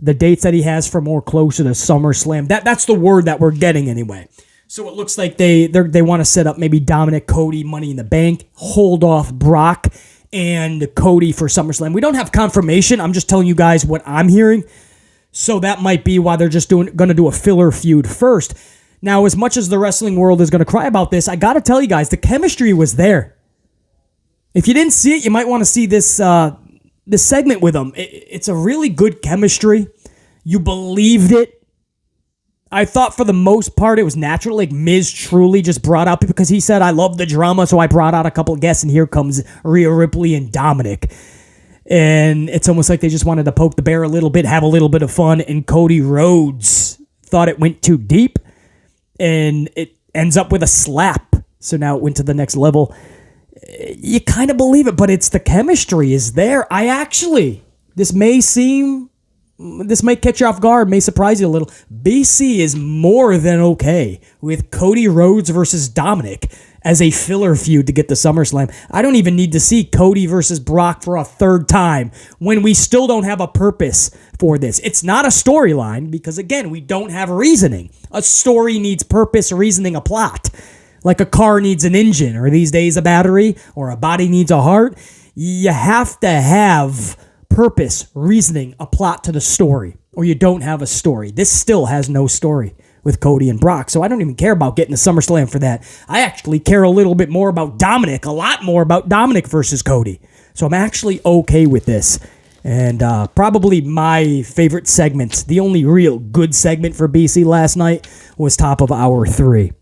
the dates that he has for more closer to SummerSlam. That's the word that we're getting anyway. So it looks like they want to set up maybe Dominik, Cody, Money in the Bank, hold off Brock and Cody for SummerSlam. We don't have confirmation. I'm just telling you guys what I'm hearing. So that might be why they're just going to do a filler feud first. Now, as much as the wrestling world is going to cry about this, I got to tell you guys, the chemistry was there. If you didn't see it, you might want to see this segment with them. It's a really good chemistry. You believed it. I thought for the most part it was natural. Like Miz truly just brought out because he said, I love the drama, so I brought out a couple of guests, and here comes Rhea Ripley and Dominik. And it's almost like they just wanted to poke the bear a little bit, have a little bit of fun, and Cody Rhodes thought it went too deep, and it ends up with a slap. So now it went to the next level. You kind of believe it, but it's the chemistry is there. This may catch you off guard, may surprise you a little. BC is more than okay with Cody Rhodes versus Dominik as a filler feud to get the SummerSlam. I don't even need to see Cody versus Brock for a third time when we still don't have a purpose for this. It's not a storyline because, again, we don't have reasoning. A story needs purpose, reasoning, a plot. Like a car needs an engine, or these days a battery, or a body needs a heart. You have to have purpose, reasoning, a plot to the story, or you don't have a story. This still has no story with Cody and Brock, so I don't even care about getting a SummerSlam for that. I actually care a little bit more about Dominik, a lot more about Dominik versus Cody. So I'm actually okay with this. And probably my favorite segment, the only real good segment for BC last night, was top of hour 3.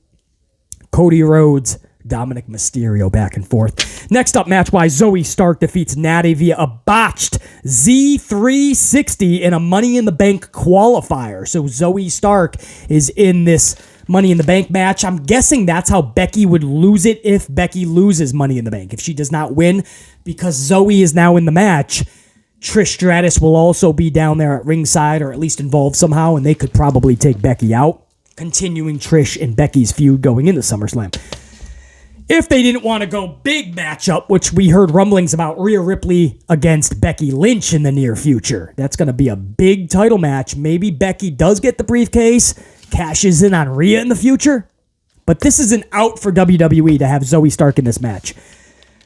Cody Rhodes, Dominik Mysterio back and forth. Next up, match-wise, Zoe Stark defeats Natty via a botched Z360 in a Money in the Bank qualifier. So Zoe Stark is in this Money in the Bank match. I'm guessing that's how Becky would lose it if Becky loses Money in the Bank. If she does not win, because Zoe is now in the match, Trish Stratus will also be down there at ringside, or at least involved somehow, and they could probably take Becky out, continuing Trish and Becky's feud going into SummerSlam. If they didn't want to go big matchup, which we heard rumblings about Rhea Ripley against Becky Lynch in the near future. That's going to be a big title match. Maybe Becky does get the briefcase, cashes in on Rhea in the future. But this is an out for WWE to have Zoe Stark in this match.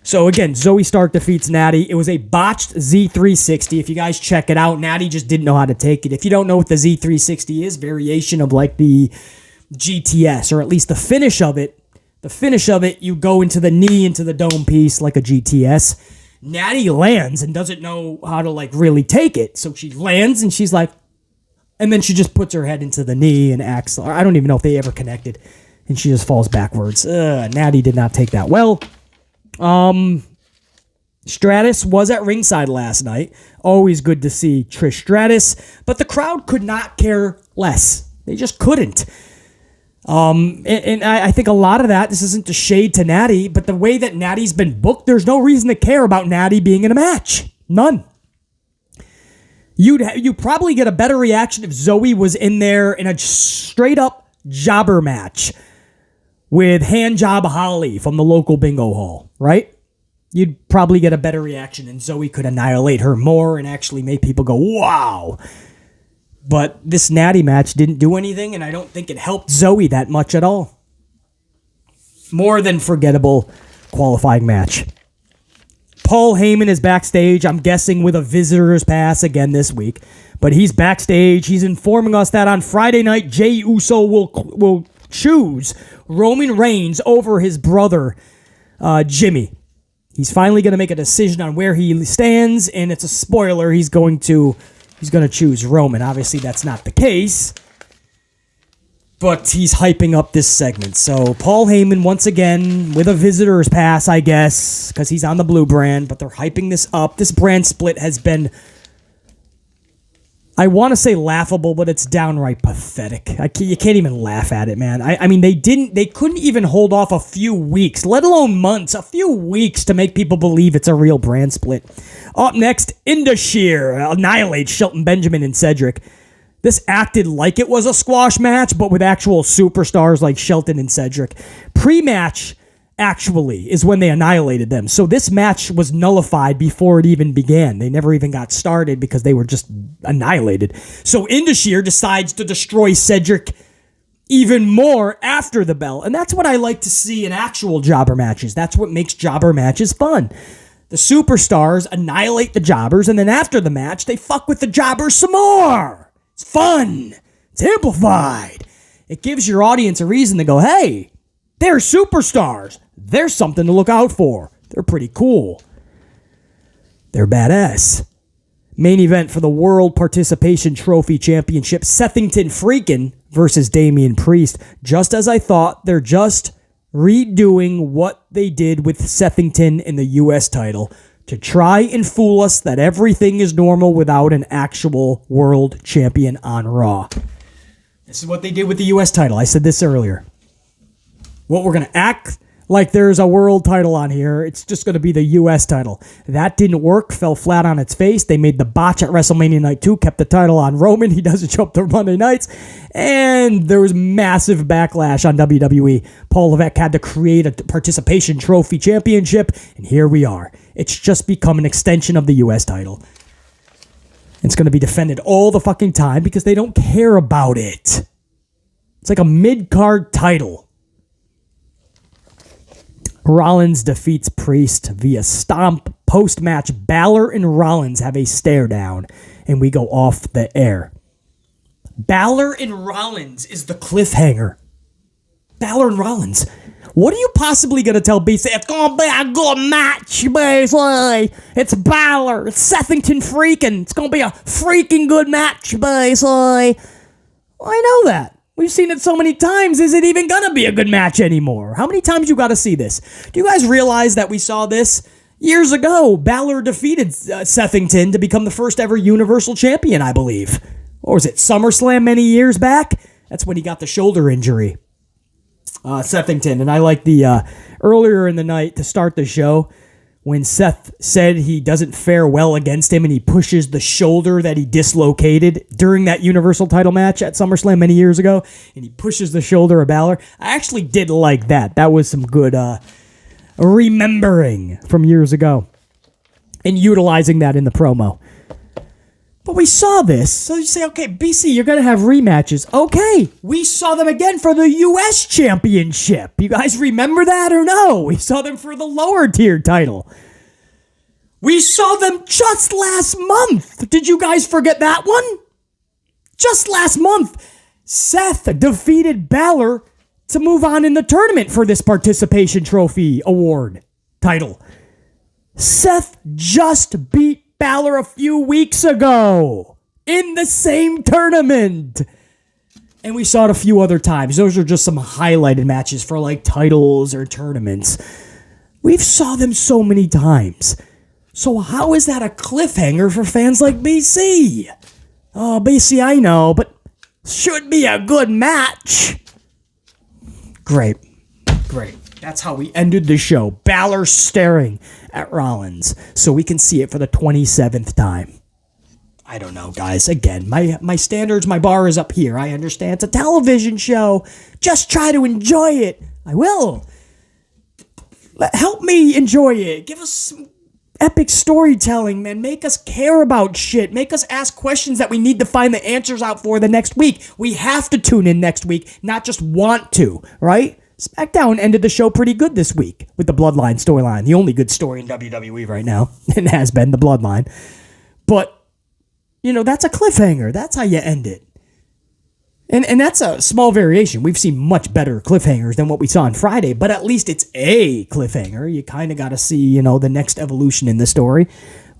So again, Zoe Stark defeats Natty. It was a botched Z360. If you guys check it out, Natty just didn't know how to take it. If you don't know what the Z360 is, variation of like the GTS, or at least the finish of it. The finish of it, you go into the knee, into the dome piece like a GTS. Natty lands and doesn't know how to like really take it. So she lands and she's like, and then she just puts her head into the knee and acts. I don't even know if they ever connected. And she just falls backwards. Natty did not take that well. Stratus was at ringside last night. Always good to see Trish Stratus. But the crowd could not care less. They just couldn't. And I think a lot of that, this isn't to shade to Natty, but the way that Natty's been booked, there's no reason to care about Natty being in a match. None. You'd probably get a better reaction if Zoe was in there in a straight up jobber match with Handjob Holly from the local bingo hall, right? You'd probably get a better reaction, and Zoe could annihilate her more and actually make people go, wow. But this Natty match didn't do anything, and I don't think it helped Zoe that much at all. More than forgettable qualifying match. Paul Heyman is backstage, I'm guessing with a visitor's pass again this week. But he's backstage. He's informing us that on Friday night, Jey Uso will choose Roman Reigns over his brother, Jimmy. He's finally going to make a decision on where he stands, and it's a spoiler. He's going to choose Roman. Obviously, that's not the case, but he's hyping up this segment. So Paul Heyman, once again, with a visitor's pass, I guess, because he's on the blue brand, but they're hyping this up. This brand split has been, I want to say laughable, but it's downright pathetic. You can't even laugh at it, man. I mean, they couldn't even hold off a few weeks, let alone months, a few weeks to make people believe it's a real brand split. Up next, Indus Sher annihilates Shelton Benjamin and Cedric. This acted like it was a squash match, but with actual superstars like Shelton and Cedric. Pre-match, actually, is when they annihilated them. So this match was nullified before it even began. They never even got started because they were just annihilated. So Indus Sher decides to destroy Cedric even more after the bell. And that's what I like to see in actual jobber matches. That's what makes jobber matches fun. The superstars annihilate the jobbers, and then after the match, they fuck with the jobbers some more. It's fun. It's amplified. It gives your audience a reason to go, hey, they're superstars. There's something to look out for. They're pretty cool. They're badass. Main event for the World Participation Trophy Championship, Sethington Freakn versus Damien Priest. Just as I thought, they're just redoing what they did with Sethington in the U.S. title to try and fool us that everything is normal without an actual world champion on Raw. This is what they did with the U.S. title. I said this earlier. What we're going to act like there's a world title on here. It's just going to be the U.S. title. That didn't work. Fell flat on its face. They made the botch at WrestleMania Night 2. Kept the title on Roman. He doesn't show up to Monday nights. And there was massive backlash on WWE. Paul Levesque had to create a participation trophy championship. And here we are. It's just become an extension of the U.S. title. It's going to be defended all the fucking time because they don't care about it. It's like a mid-card title. Rollins defeats Priest via stomp. Post-match, Balor and Rollins have a stare down, and we go off the air. Balor and Rollins is the cliffhanger. Balor and Rollins. What are you possibly going to tell BC? It's going to be a good match, basically. It's Balor. It's Sethington Freakn. It's going to be a freaking good match, basically. Well, I know that. We've seen it so many times. Is it even going to be a good match anymore? How many times you got to see this? Do you guys realize that we saw this years ago? Balor defeated Sethington to become the first ever Universal Champion, I believe. Or was it SummerSlam many years back? That's when he got the shoulder injury. Sethington. And I like the earlier in the night to start the show when Seth said he doesn't fare well against him and he pushes the shoulder that he dislocated during that Universal title match at SummerSlam many years ago, and he pushes the shoulder of Balor. I actually did like that. That was some good remembering from years ago and utilizing that in the promo. But we saw this, so you say, okay, BC, you're going to have rematches. Okay, we saw them again for the U.S. Championship. You guys remember that or no? We saw them for the lower tier title. We saw them just last month. Did you guys forget that one? Just last month, Seth defeated Balor to move on in the tournament for this participation trophy award title. Seth just beat Balor a few weeks ago in the same tournament. And we saw it a few other times. Those are just some highlighted matches for like titles or tournaments. We've saw them so many times. So how is that a cliffhanger for fans like BC? Oh, BC, I know, but should be a good match. Great. That's how we ended the show. Balor staring at Rollins so we can see it for the 27th time. I don't know, guys. Again, my standards, my bar is up here. I understand it's a television show. Just try to enjoy it. I will. Help me enjoy it. Give us some epic storytelling, man. Make us care about shit. Make us ask questions that we need to find the answers out for the next week. We have to tune in next week, not just want to, right? SmackDown ended the show pretty good this week with the Bloodline storyline. The only good story in WWE right now, and has been the Bloodline. But, you know, that's a cliffhanger. That's how you end it. And that's a small variation. We've seen much better cliffhangers than what we saw on Friday, but at least it's a cliffhanger. You kind of got to see, you know, the next evolution in the story.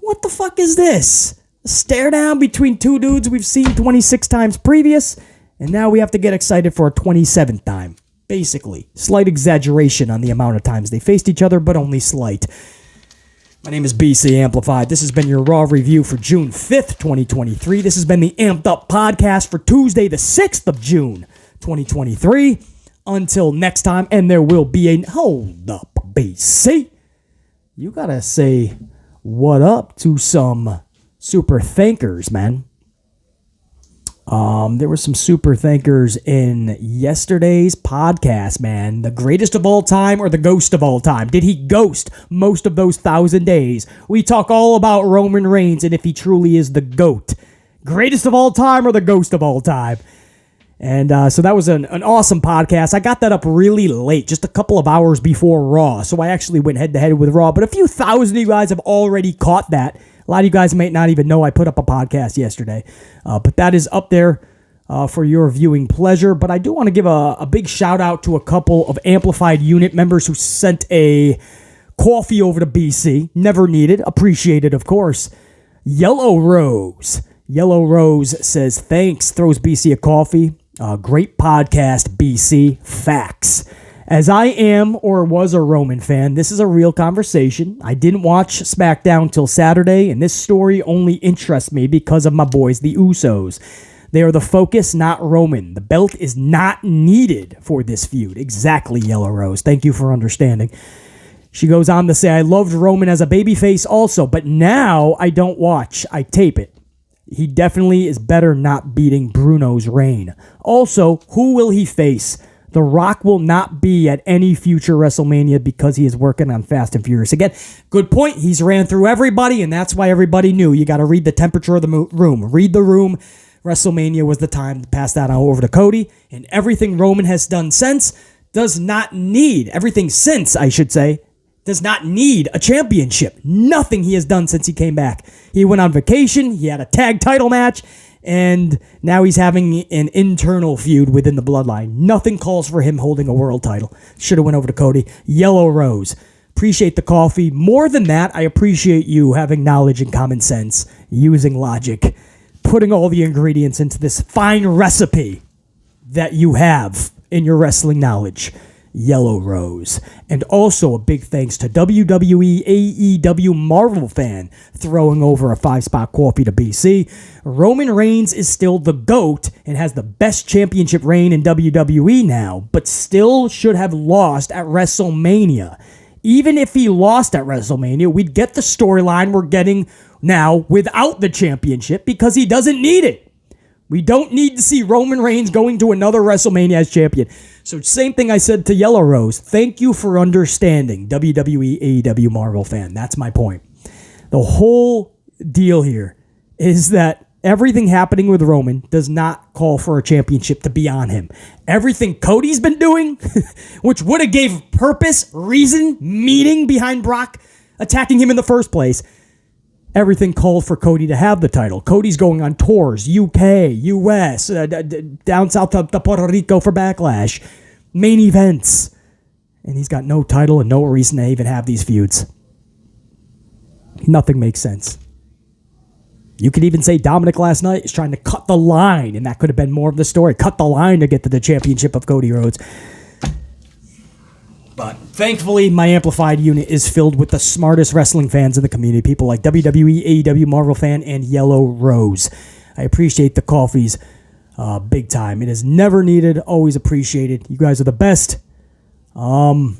What the fuck is this? A stare down between two dudes we've seen 26 times previous, and now we have to get excited for a 27th time. Basically, slight exaggeration on the amount of times they faced each other, but only slight. My name is BC Amplified. This has been your Raw review for June 5th, 2023. This has been the Amped Up Podcast for Tuesday, the 6th of June, 2023. Until next time, and there will be a... Hold up, BC. You gotta say what up to some super thankers, man. There were some super thankers in yesterday's podcast, man. The greatest of all time or the ghost of all time? Did he ghost most of those 1,000 days? We talk all about Roman Reigns and if he truly is the GOAT. Greatest of all time or the ghost of all time? And so that was an awesome podcast. I got that up really late, just a couple of hours before Raw. So I actually went head-to-head with Raw. But a few thousand of you guys have already caught that. A lot of you guys might not even know I put up a podcast yesterday. But that is up there for your viewing pleasure. But I do want to give a big shout out to a couple of Amplified Unit members who sent a coffee over to BC. Never needed. Appreciated, of course. Yellow Rose. Yellow Rose says, thanks, throws BC a coffee. Great podcast, BC. Facts. As I am or was a Roman fan, this is a real conversation. I didn't watch SmackDown till Saturday, and this story only interests me because of my boys, the Usos. They are the focus, not Roman. The belt is not needed for this feud. Exactly, Yellow Rose. Thank you for understanding. She goes on to say, I loved Roman as a babyface also, but now I don't watch. I tape it. He definitely is better not beating Bruno's reign. Also, who will he face? The Rock will not be at any future WrestleMania because he is working on Fast and Furious. Again, good point. He's ran through everybody, and that's why everybody knew. You got to read the temperature of the room. Read the room. WrestleMania was the time to pass that over to Cody, and everything Roman has done since does not need, everything since, I should say, does not need a championship. Nothing he has done since he came back. He went on vacation, he had a tag title match, and now he's having an internal feud within the bloodline. Nothing calls for him holding a world title. Should have went over to Cody. Yellow Rose. Appreciate the coffee. More than that, I appreciate you having knowledge and common sense, using logic, putting all the ingredients into this fine recipe that you have in your wrestling knowledge. Yellow Rose. And also a big thanks to WWE AEW Marvel fan throwing over a 5-spot coffee to BC. Roman Reigns is still the GOAT and has the best championship reign in WWE now, but still should have lost at WrestleMania. Even if he lost at WrestleMania, we'd get the storyline we're getting now without the championship because he doesn't need it. We don't need to see Roman Reigns going to another WrestleMania as champion. So same thing I said to Yellow Rose. Thank you for understanding, WWE AEW Marvel fan. That's my point. The whole deal here is that everything happening with Roman does not call for a championship to be on him. Everything Cody's been doing, which would have gave purpose, reason, meaning behind Brock attacking him in the first place, everything called for Cody to have the title. Cody's going on tours, UK, US, down south to Puerto Rico for Backlash, main events. And he's got no title and no reason to even have these feuds. Nothing makes sense. You could even say Dominik last night is trying to cut the line, and that could have been more of the story. Cut the line to get to the championship of Cody Rhodes. But thankfully, my amplified unit is filled with the smartest wrestling fans in the community. People like WWE, AEW, Marvel fan, and Yellow Rose. I appreciate the coffees big time. It is never needed, always appreciated. You guys are the best. And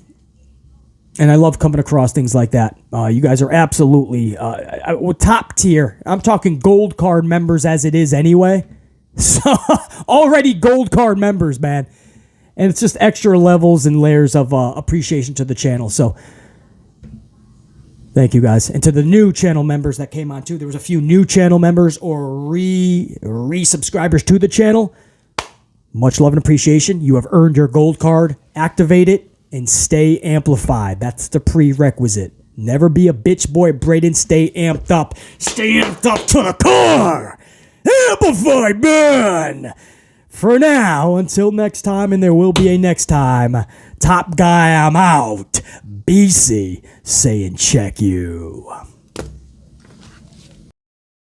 I love coming across things like that. You guys are absolutely top tier. I'm talking gold card members as it is anyway. So already gold card members, man. And it's just extra levels and layers of appreciation to the channel. So thank you guys. And to the new channel members that came on too. There was a few new channel members or re-subscribers to the channel. Much love and appreciation. You have earned your gold card. Activate it and stay amplified. That's the prerequisite. Never be a bitch boy, Braden. Stay amped up. Stay amped up to the core. Amplified, man. For now, until next time, and there will be a next time, top guy, I'm out. BC saying check you.